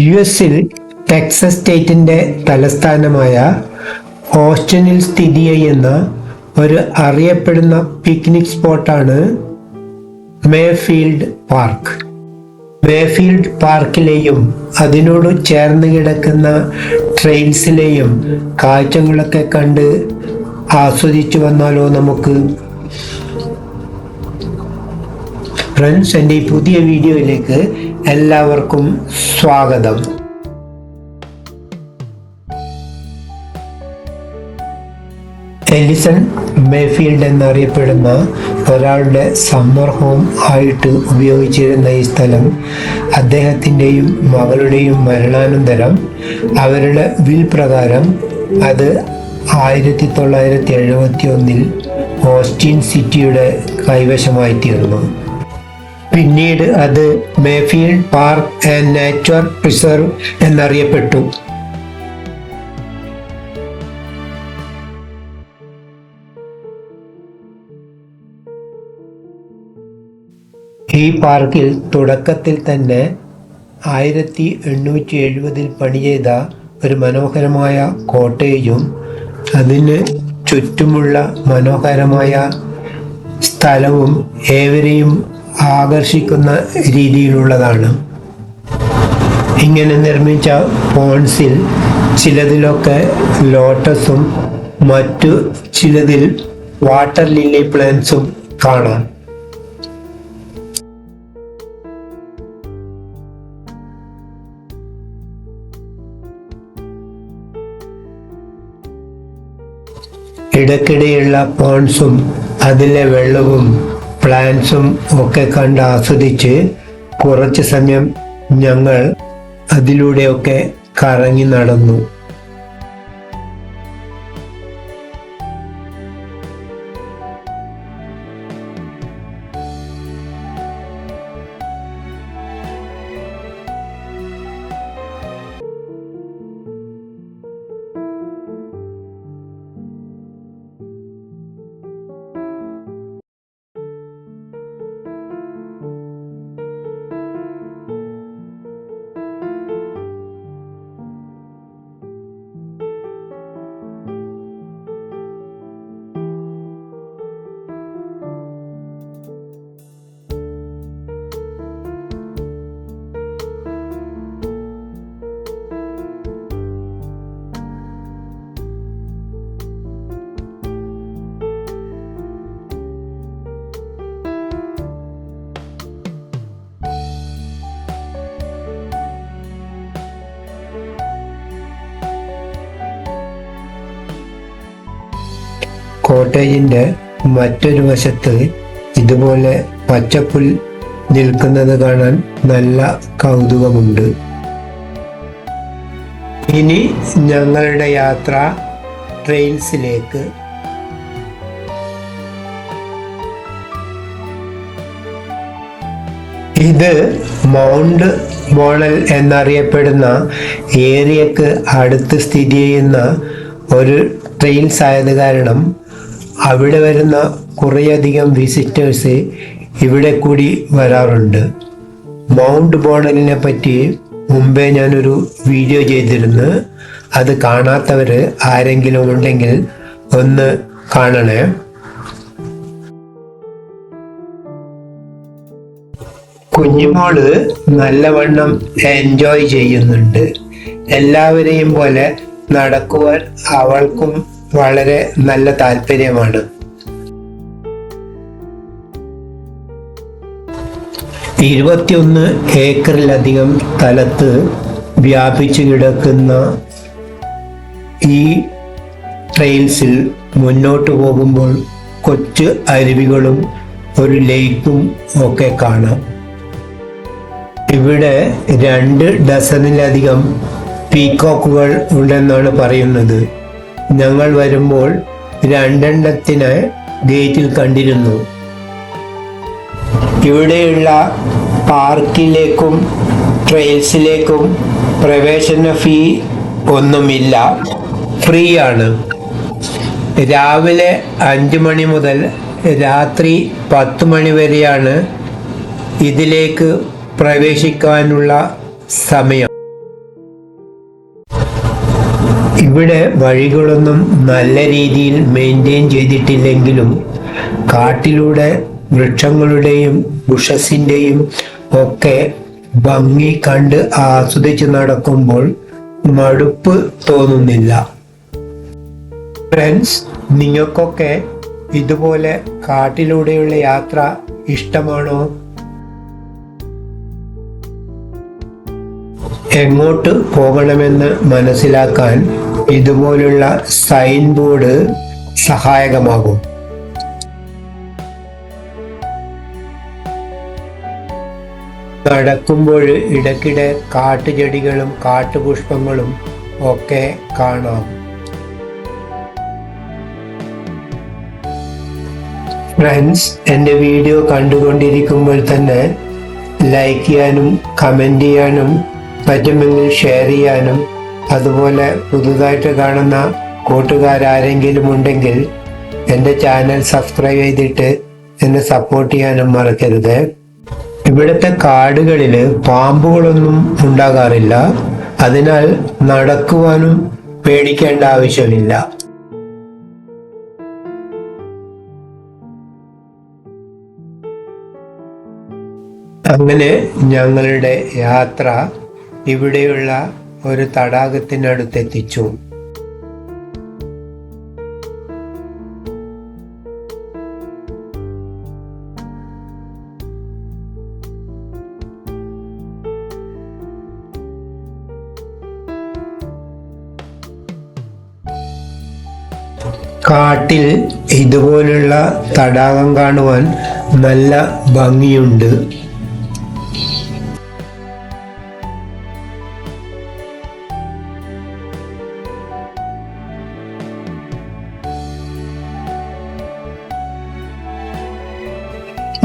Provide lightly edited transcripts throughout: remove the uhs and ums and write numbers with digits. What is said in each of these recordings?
യുഎസിൽ ടെക്സസ് സ്റ്റേറ്റിൻ്റെ തലസ്ഥാനമായ ഓസ്റ്റിനിൽ സ്ഥിതി ചെയ്യുന്ന ഒരു അറിയപ്പെടുന്ന പിക്നിക് സ്പോട്ടാണ് മേഫീൽഡ് പാർക്ക്. മേഫീൽഡ് പാർക്കിലെയും അതിനോട് ചേർന്ന് കിടക്കുന്ന ട്രെയിൽസിലെയും കാഴ്ചകളൊക്കെ കണ്ട് ആസ്വദിച്ചു വന്നാലോ നമുക്ക്? ഫ്രണ്ട്സ്, എൻ്റെ ഈ പുതിയ വീഡിയോയിലേക്ക് എല്ലാവർക്കും സ്വാഗതം. എലിസൺ മേഫീൽഡ് എന്നറിയപ്പെടുന്ന ഒരാളുടെ സമ്മർ ഹോം ആയിട്ട് ഉപയോഗിച്ചിരുന്ന ഈ സ്ഥലം അദ്ദേഹത്തിൻ്റെയും മകളുടെയും മരണാനന്തരം അവരുടെ വിൽ പ്രകാരം അത് 1971 ഓസ്റ്റിൻ സിറ്റിയുടെ കൈവശമായി തീർന്നു. പിന്നീട് അത് മേഫീൽഡ് പാർക്ക് ആൻഡ് നേച്ചർ പ്രിസർവ് എന്നറിയപ്പെട്ടു. ഈ പാർക്കിൽ തുടക്കത്തിൽ തന്നെ 1870 പണി ചെയ്ത ഒരു മനോഹരമായ കോട്ടേജും അതിന് ചുറ്റുമുള്ള മനോഹരമായ സ്ഥലവും ഏവരെയും ആകർഷിക്കുന്ന രീതിയിലുള്ളതാണ്. ഇങ്ങനെ നിർമ്മിച്ച പോൺസിൽ ചിലതിലൊക്കെ ലോട്ടസും മറ്റു ചിലതിൽ വാട്ടർ ലില്ലി പ്ലാന്റ്സും കാണാം. ഇടയ്ക്കിടെയുള്ള പോൺസും അതിലെ വെള്ളവും പ്ലാന്റ്സും ഒക്കെ കണ്ട് ആസ്വദിച്ച് കുറച്ച് സമയം ഞങ്ങൾ അതിലൂടെയൊക്കെ കറങ്ങി നടന്നു. കോട്ടേജിൻ്റെ മറ്റൊരു വശത്ത് ഇതുപോലെ പച്ചപ്പുൽ നിൽക്കുന്നത് കാണാൻ നല്ല കൗതുകമുണ്ട്. ഇനി ഞങ്ങളുടെ യാത്ര ട്രെയിൽസിലേക്ക്. ഇത് മൗണ്ട് ബോണൽ എന്നറിയപ്പെടുന്ന ഏരിയക്ക് അടുത്ത് സ്ഥിതി ചെയ്യുന്ന ഒരു ട്രെയിൽസ് ആയത് കാരണം അവിടെ വരുന്ന കുറേയധികം വിസിറ്റേഴ്സ് ഇവിടെ കൂടി വരാറുണ്ട്. മൗണ്ട് ബോണലിനെ പറ്റി മുമ്പേ ഞാനൊരു വീഡിയോ ചെയ്തിരുന്നു. അത് കാണാത്തവർ ആരെങ്കിലും ഉണ്ടെങ്കിൽ ഒന്ന് കാണണേ. കുഞ്ഞുമോള് നല്ലവണ്ണം എൻജോയ് ചെയ്യുന്നുണ്ട്. എല്ലാവരെയും പോലെ നടക്കുവാൻ അവൾക്കും വളരെ നല്ല താല്പര്യമാണ്. 21 ഏക്കറിലധികം സ്ഥലത്ത് വ്യാപിച്ചു കിടക്കുന്ന ഈ ട്രെയിൽസിൽ മുന്നോട്ട് പോകുമ്പോൾ കൊച്ചു അരുവികളും ഒരു ലേക്കും ഒക്കെ കാണാം. ഇവിടെ 2 ഡസനിലധികം പീക്കോക്കുകൾ ഉണ്ടെന്നാണ് പറയുന്നത്. ഞങ്ങൾ വരുമ്പോൾ 2 ഗേറ്റിൽ കണ്ടിരുന്നു. ഇവിടെയുള്ള പാർക്കിലേക്കും ട്രെയിൽസിലേക്കും പ്രവേശന ഫീ ഒന്നുമില്ല, ഫ്രീ ആണ്. രാവിലെ 5 മണി മുതൽ രാത്രി 10 മണി വരെയാണ് ഇതിലേക്ക് പ്രവേശിക്കാനുള്ള സമയം. ഇവിടെ വഴികളൊന്നും നല്ല രീതിയിൽ മെയിൻറ്റെയിൻ ചെയ്തിട്ടില്ലെങ്കിലും കാട്ടിലൂടെ വൃക്ഷങ്ങളുടെയും ബുഷസിൻ്റെയും ഒക്കെ ഭംഗി കണ്ട് ആസ്വദിച്ച് നടക്കുമ്പോൾ മടുപ്പ് തോന്നുന്നില്ല. ഫ്രണ്ട്സ്, നിങ്ങൾക്കൊക്കെ ഇതുപോലെ കാട്ടിലൂടെയുള്ള യാത്ര ഇഷ്ടമാണോ? എങ്ങോട്ട് പോകണമെന്ന് മനസ്സിലാക്കാൻ ഇതുപോലുള്ള സൈൻ ബോർഡ് സഹായകമാകും. നടക്കുമ്പോൾ ഇടയ്ക്കിടെ കാട്ടുചെടികളും കാട്ടുപുഷ്പങ്ങളും ഒക്കെ കാണാം. ഫ്രണ്ട്സ്, എൻ്റെ വീഡിയോ കണ്ടുകൊണ്ടിരിക്കുമ്പോൾ തന്നെ ലൈക്ക് ചെയ്യാനും കമൻറ്റ് ചെയ്യാനും പറ്റുമെങ്കിൽ ഷെയർ ചെയ്യാനും അതുപോലെ പുതുതായിട്ട് കാണുന്ന കൂട്ടുകാരാരെങ്കിലും ഉണ്ടെങ്കിൽ എൻ്റെ ചാനൽ സബ്സ്ക്രൈബ് ചെയ്തിട്ട് എന്നെ സപ്പോർട്ട് ചെയ്യാനും മറക്കരുത്. ഇവിടുത്തെ കാടുകളിൽ പാമ്പുകളൊന്നും ഉണ്ടാകാറില്ല, അതിനാൽ നടക്കുവാനും പേടിക്കേണ്ട ആവശ്യമില്ല. അങ്ങനെ ഞങ്ങളുടെ യാത്ര ഇവിടെയുള്ള ഒരു തടാകത്തിനടുത്തെത്തിച്ചു. കാട്ടിൽ ഇതുപോലുള്ള തടാകം കാണുവാൻ നല്ല ഭംഗിയുണ്ട്.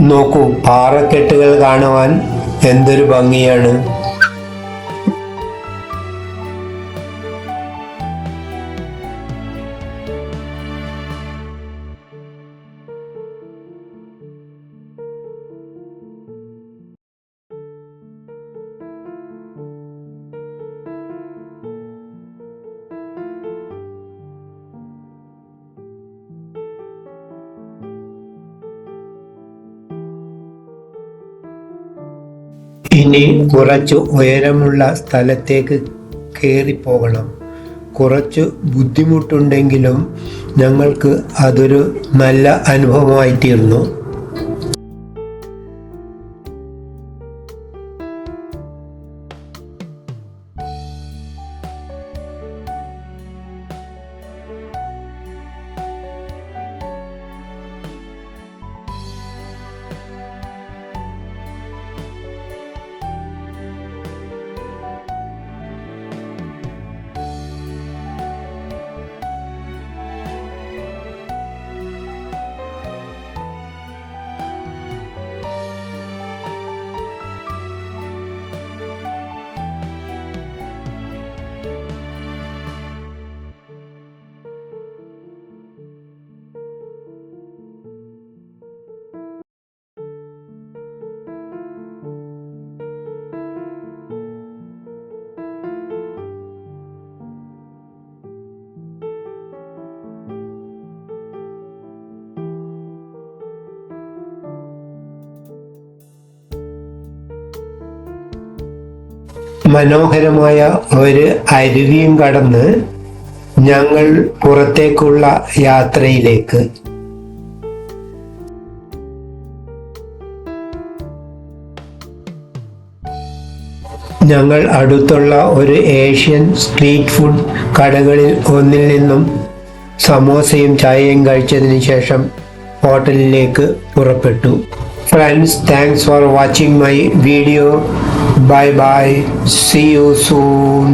നോക്കൂ, പാറക്കെട്ടുകൾ കാണുവാൻ എന്തൊരു ഭംഗിയാണ്. ഇനി കുറച്ച് ഉയരമുള്ള സ്ഥലത്തേക്ക് കയറിപ്പോകണം. കുറച്ച് ബുദ്ധിമുട്ടുണ്ടെങ്കിലും ഞങ്ങൾക്ക് അതൊരു നല്ല അനുഭവമായി തീർന്നു. മനോഹരമായ ഒരു അരുവിയും കടന്ന് ഞങ്ങൾ പുറത്തേക്കുള്ള യാത്രയിലേക്ക്. ഞങ്ങൾ അടുത്തുള്ള ഒരു ഏഷ്യൻ സ്ട്രീറ്റ് ഫുഡ് കടകളിൽ ഒന്നിൽ നിന്നും സമോസയും ചായയും കഴിച്ചതിന് ശേഷം ഹോട്ടലിലേക്ക് പുറപ്പെട്ടു. Friends, thanks for watching my video. Bye bye. See you soon.